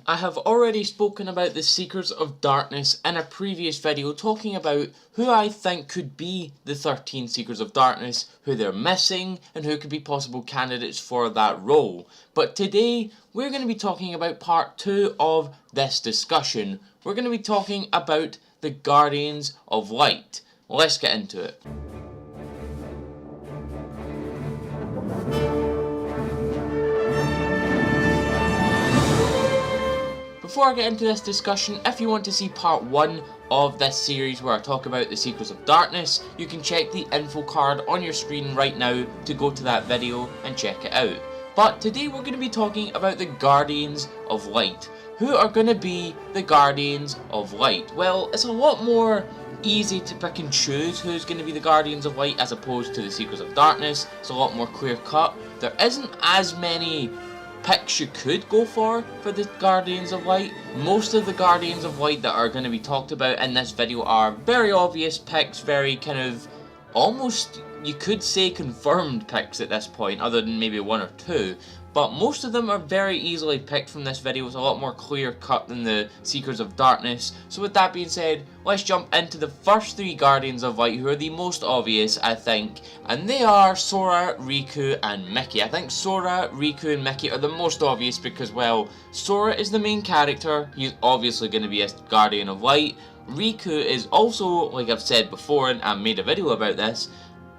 I have already spoken about the Seekers of Darkness in a previous video, talking about who I think could be the 13 Seekers of Darkness, who they're missing, and who could be possible candidates for that role. But today, we're going to be talking about part 2 of this discussion. We're going to be talking about the Guardians of Light. Let's get into it. Before I get into this discussion, if you want to see part 1 of this series where I talk about the Seekers of Darkness, you can check the info card on your screen right now to go to that video and check it out. But today we're going to be talking about the Guardians of Light. Who are going to be the Guardians of Light? Well, it's a lot more easy to pick and choose who's going to be the Guardians of Light as opposed to the Seekers of Darkness. It's a lot more clear cut. There isn't as many picks you could go for the Guardians of Light. Most of the Guardians of Light that are going to be talked about in this video are very obvious picks, very kind of almost, you could say, confirmed picks at this point, other than maybe one or two. But most of them are very easily picked from this video. It's a lot more clear cut than the Seekers of Darkness. So with that being said, let's jump into the first 3 Guardians of Light, who are the most obvious, I think. And they are Sora, Riku and Mickey. I think Sora, Riku and Mickey are the most obvious because, well, Sora is the main character. He's obviously going to be a Guardian of Light. Riku is also, like I've said before, and I made a video about this,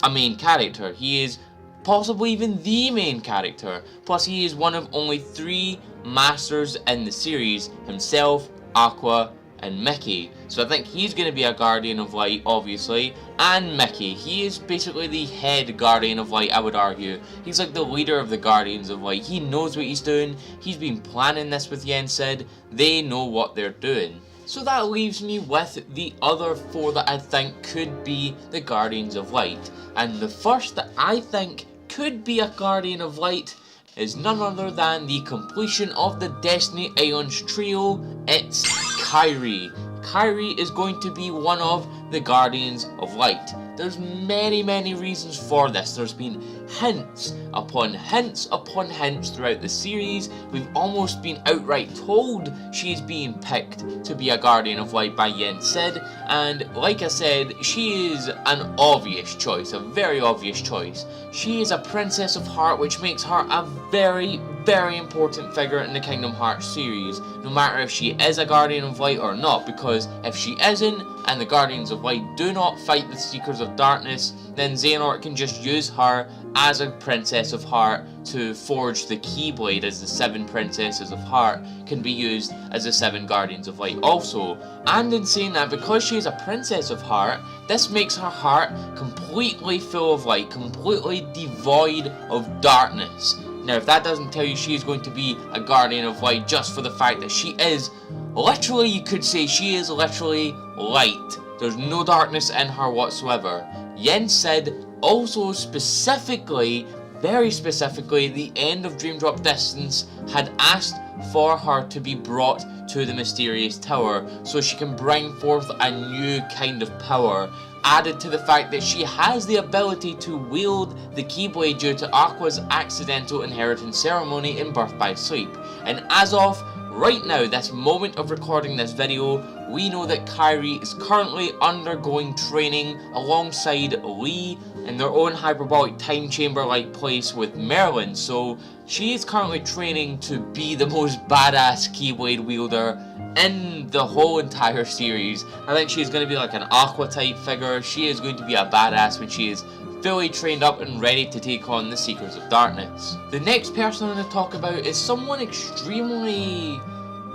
a main character. He is possibly even the main character. Plus he is one of only 3 masters in the series, himself, Aqua and Mickey. So I think he's going to be a Guardian of Light, obviously. And Mickey, he is basically the head Guardian of Light, I would argue. He's like the leader of the Guardians of Light. He knows what he's doing. He's been planning this with Yen Sid. They know what they're doing. So that leaves me with the other 4 that I think could be the Guardians of Light. And the first that I think could be a Guardian of Light is none other than the completion of the Destiny Islands trio. It's Kairi. Kairi is going to be one of the Guardians of Light. There's many reasons for this. There's been hints upon hints throughout the series. We've almost been outright told she's being picked to be a Guardian of Light by Yen Sid. And like I said, she is an obvious choice, a very obvious choice. She is a Princess of Heart, which makes her a very important figure in the Kingdom Hearts series, no matter if she is a Guardian of Light or not, because if she isn't, and the Guardians of Light do not fight the Seekers of Darkness, then Xehanort can just use her as a Princess of Heart to forge the Keyblade, as the 7 Princesses of Heart can be used as the 7 Guardians of Light also. And in saying that, because she is a Princess of Heart, this makes her heart completely full of light, completely devoid of darkness. Now, if that doesn't tell you she is going to be a Guardian of Light just for the fact that she is, literally, you could say she is literally light. There's no darkness in her whatsoever. Yen Sid also specifically, very specifically, the end of Dream Drop Distance had asked for her to be brought to the Mysterious Tower so she can bring forth a new kind of power, added to the fact that she has the ability to wield the Keyblade due to Aqua's accidental inheritance ceremony in Birth by Sleep. And as of right now, this moment of recording this video, we know that Kairi is currently undergoing training alongside Lee in their own hyperbolic time chamber like place with Merlin. So she is currently training to be the most badass Keyblade wielder in the whole entire series. I think she's going to be like an Aqua type figure. She is going to be a badass when she is fully trained up and ready to take on the Seekers of Darkness. The next person I'm going to talk about is someone extremely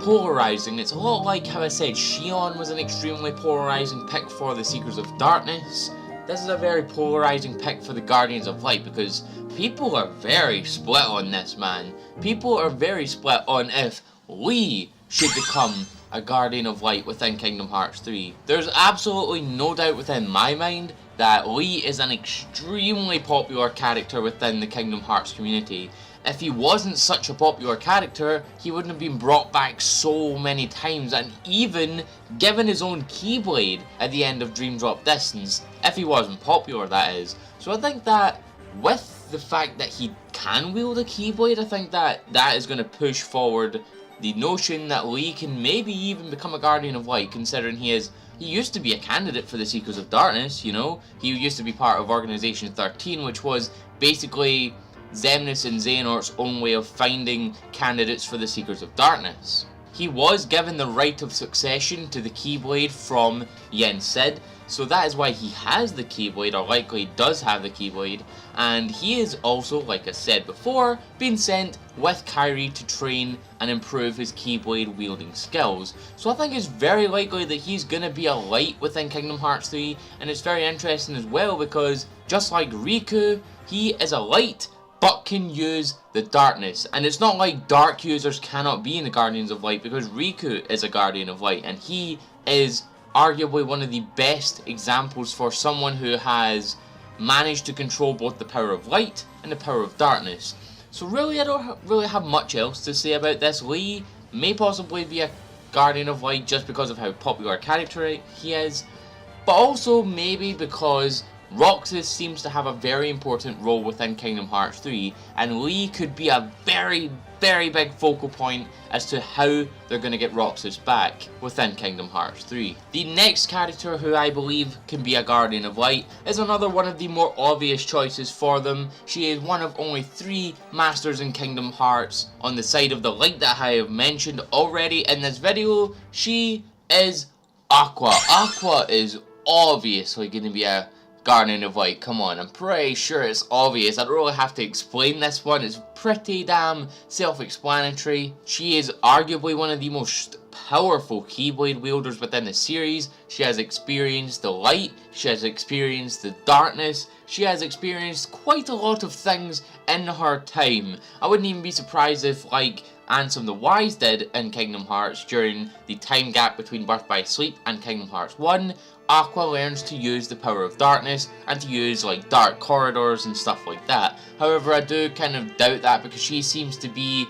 polarizing. It's a lot like how I said Xion was an extremely polarizing pick for the Seekers of Darkness. This is a very polarizing pick for the Guardians of Light because people are very split on this, man. People are very split on if Lee should become a Guardian of Light within Kingdom Hearts 3. There's absolutely no doubt within my mind that Lee is an extremely popular character within the Kingdom Hearts community. If he wasn't such a popular character, he wouldn't have been brought back so many times and even given his own Keyblade at the end of Dream Drop Distance, if he wasn't popular, that is. So I think that with the fact that he can wield a Keyblade, I think that is going to push forward the notion that Lee can maybe even become a Guardian of Light, considering he used to be a candidate for the Seekers of Darkness, you know? He used to be part of Organization 13, which was basically Xemnas and Xehanort's own way of finding candidates for the Seekers of Darkness. He was given the right of succession to the Keyblade from Yen Sid, so that is why he has the Keyblade, or likely does have the Keyblade, and he is also, like I said before, being sent with Kairi to train and improve his Keyblade wielding skills. So I think it's very likely that he's going to be a light within Kingdom Hearts 3, and it's very interesting as well because, just like Riku, he is a light, but can use the darkness. And it's not like dark users cannot be in the Guardians of Light, because Riku is a Guardian of Light, and he is arguably one of the best examples for someone who has managed to control both the power of light and the power of darkness. So really, I don't really have much else to say about this. Lee may possibly be a Guardian of Light just because of how popular a character he is, but also maybe because Roxas seems to have a very important role within Kingdom Hearts 3, and Lee could be a very, very big focal point as to how they're going to get Roxas back within Kingdom Hearts 3. The next character who I believe can be a Guardian of Light is another one of the more obvious choices for them. She is one of only 3 Masters in Kingdom Hearts on the side of the light that I have mentioned already in this video. She is Aqua. Aqua is obviously going to be a Guardian of Light. Come on, I'm pretty sure it's obvious. I don't really have to explain this one. It's pretty damn self-explanatory. She is arguably one of the most powerful Keyblade wielders within the series. She has experienced the light, she has experienced the darkness, she has experienced quite a lot of things in her time. I wouldn't even be surprised if, like Ansem the Wise did in Kingdom Hearts during the time gap between Birth by Sleep and Kingdom Hearts 1, Aqua learns to use the power of darkness and to use like dark corridors and stuff like that. However, I do kind of doubt that because she seems to be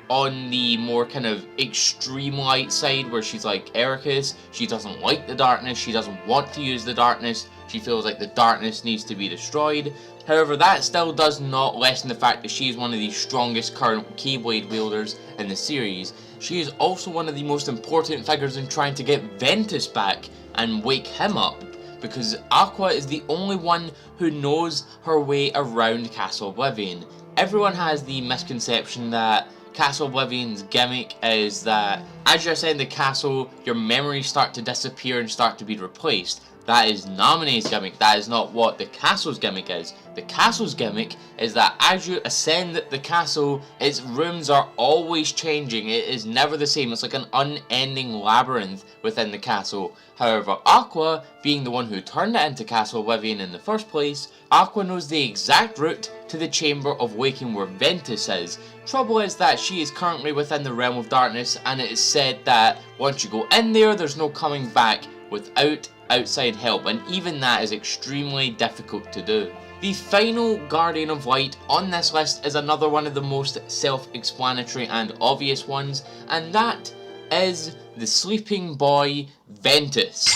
on the more kind of extreme light side where she's like Ericus. She doesn't like the darkness, she doesn't want to use the darkness, she feels like the darkness needs to be destroyed. However, that still does not lessen the fact that she is one of the strongest current Keyblade wielders in the series. She is also one of the most important figures in trying to get Ventus back and wake him up, because Aqua is the only one who knows her way around Castle Oblivion. Everyone has the misconception that Castle Oblivion's gimmick is that as you ascend the castle, your memories start to disappear and start to be replaced. That is Naminé's gimmick. That is not what the castle's gimmick is. The castle's gimmick is that as you ascend the castle, its rooms are always changing. It is never the same. It's like an unending labyrinth within the castle. However, Aqua, being the one who turned it into Castle Oblivion in the first place, Aqua knows the exact route to the Chamber of Waking where Ventus is. Trouble is that she is currently within the Realm of Darkness, and it is said that once you go in there, there's no coming back without outside help, and even that is extremely difficult to do. The final Guardian of Light on this list is another one of the most self-explanatory and obvious ones, and that is the sleeping boy Ventus.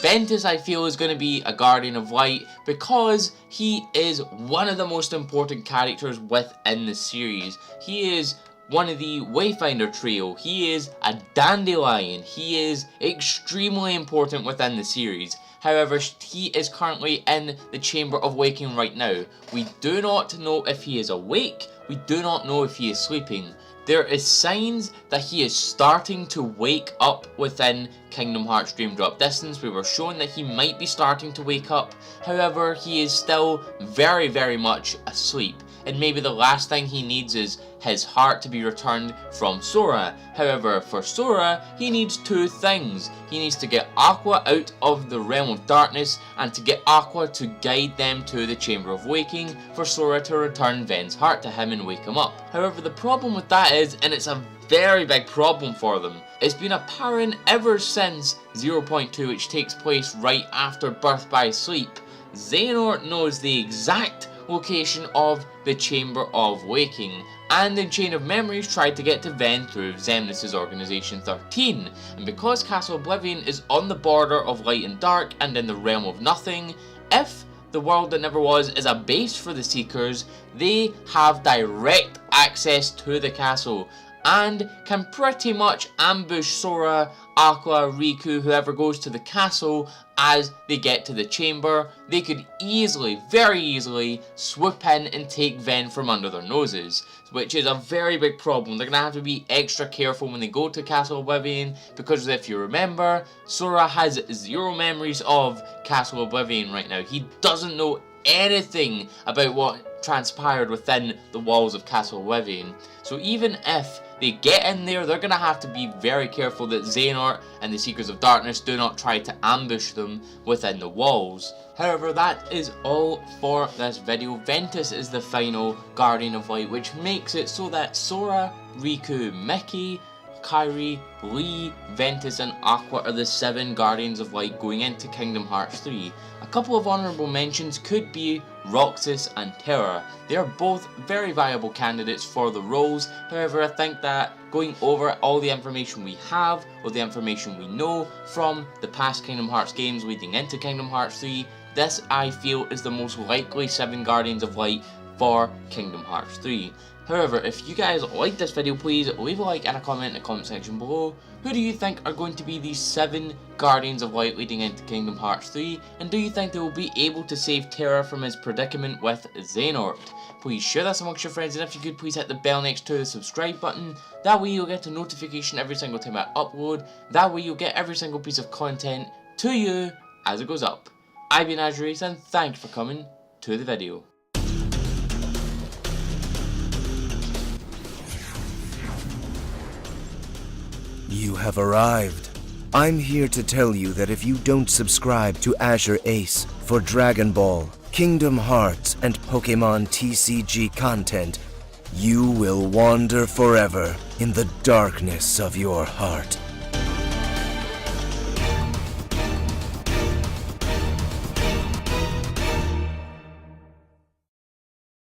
Ventus, I feel, is going to be a Guardian of Light because he is one of the most important characters within the series. He is one of the Wayfinder trio. He is a dandelion. He is extremely important within the series. However, he is currently in the Chamber of Waking right now. We do not know if he is awake. We do not know if he is sleeping. There is signs that he is starting to wake up within Kingdom Hearts Dream Drop Distance. We were shown that he might be starting to wake up. However, he is still very, very much asleep. And maybe the last thing he needs is his heart to be returned from Sora. However, for Sora, he needs 2 things. He needs to get Aqua out of the Realm of Darkness, and to get Aqua to guide them to the Chamber of Waking for Sora to return Ven's heart to him and wake him up. However, the problem with that is, and it's a very big problem for them, it's been apparent ever since 0.2, which takes place right after Birth by Sleep. Xehanort knows the exact location of the Chamber of Waking, and in Chain of Memories tried to get to Ven through Xemnas' Organization 13, and because Castle Oblivion is on the border of light and dark and in the realm of nothing, if the world that never was is a base for the Seekers, they have direct access to the castle. and can pretty much ambush Sora, Aqua, Riku, whoever goes to the castle as they get to the chamber. They could easily, very easily, swoop in and take Ven from under their noses, which is a very big problem. They're going to have to be extra careful when they go to Castle Oblivion, because if you remember, Sora has 0 memories of Castle Oblivion right now. He doesn't know anything about what transpired within the walls of Castle Oblivion. So even if they get in there, they're going to have to be very careful that Xehanort and the Seekers of Darkness do not try to ambush them within the walls. However, that is all for this video. Ventus is the final Guardian of Light, which makes it so that Sora, Riku, Mickey, Kairi, Lee, Ventus and Aqua are the 7 Guardians of Light going into Kingdom Hearts 3. A couple of honourable mentions could be Roxas and Terra. They are both very viable candidates for the roles. However, I think that going over all the information we have, or the information we know from the past Kingdom Hearts games leading into Kingdom Hearts 3, this I feel is the most likely 7 Guardians of Light for Kingdom Hearts 3. However, if you guys like this video, please leave a like and a comment in the comment section below. Who do you think are going to be these 7 Guardians of Light leading into Kingdom Hearts 3? And do you think they will be able to save Terra from his predicament with Xehanort? Please share this amongst your friends, and if you could, please hit the bell next to the subscribe button. That way you'll get a notification every single time I upload. That way you'll get every single piece of content to you as it goes up. I've been AzureAce, and thanks for coming to the video. You have arrived. I'm here to tell you that if you don't subscribe to AzureAce for Dragon Ball, Kingdom Hearts, and Pokemon TCG content, you will wander forever in the darkness of your heart.